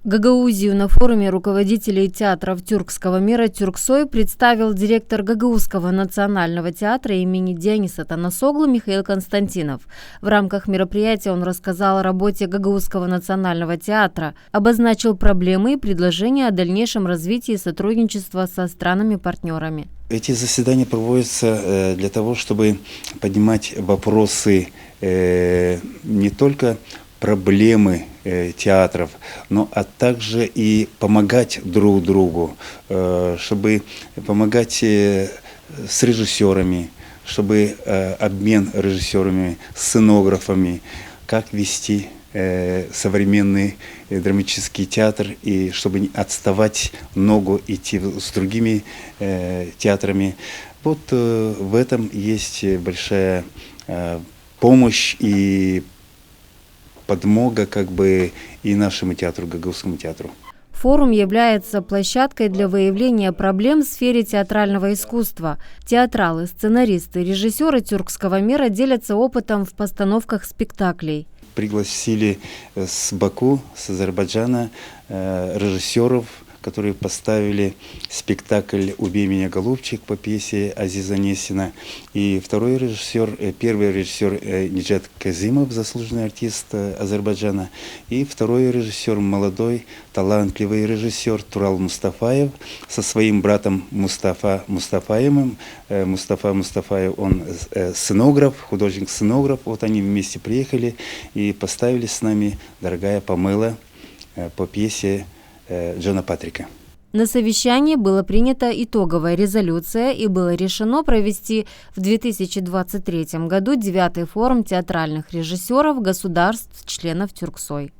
Гагаузию на форуме руководителей театров тюркского мира «Тюрксой» представил директор Гагаузского национального театра имени Диониса Танасоглу Михаил Константинов. В рамках мероприятия он рассказал о работе Гагаузского национального театра, обозначил проблемы и предложения о дальнейшем развитии сотрудничества со странами-партнерами. Эти заседания проводятся для того, чтобы поднимать вопросы не только проблемы театров, но также и помогать друг другу, чтобы помогать с режиссерами, чтобы обмен режиссерами, сценографами, как вести современный драматический театр, и чтобы не отставать ногу, идти с другими театрами. Вот в этом есть большая помощь и подмога и нашему театру, Гагаузскому театру. Форум является площадкой для выявления проблем в сфере театрального искусства. Театралы, сценаристы, режиссеры тюркского мира делятся опытом в постановках спектаклей. Пригласили с Баку, с Азербайджана режиссеров, которые поставили спектакль «Убей меня, голубчик» по пьесе Азиза Несина. И второй режиссер, первый режиссер Ниджат Казимов, заслуженный артист Азербайджана. И второй режиссер, молодой, талантливый режиссер Турал Мустафаев со своим братом Мустафа Мустафаевым. Мустафа Мустафаев, он сценограф, художник-сценограф. Вот они вместе приехали и поставили с нами «Дорогая Памела» по пьесе Джона Патрика. На совещании была принята итоговая резолюция и было решено провести в 2023 году 9-й форум театральных режиссеров государств-членов Тюрксой.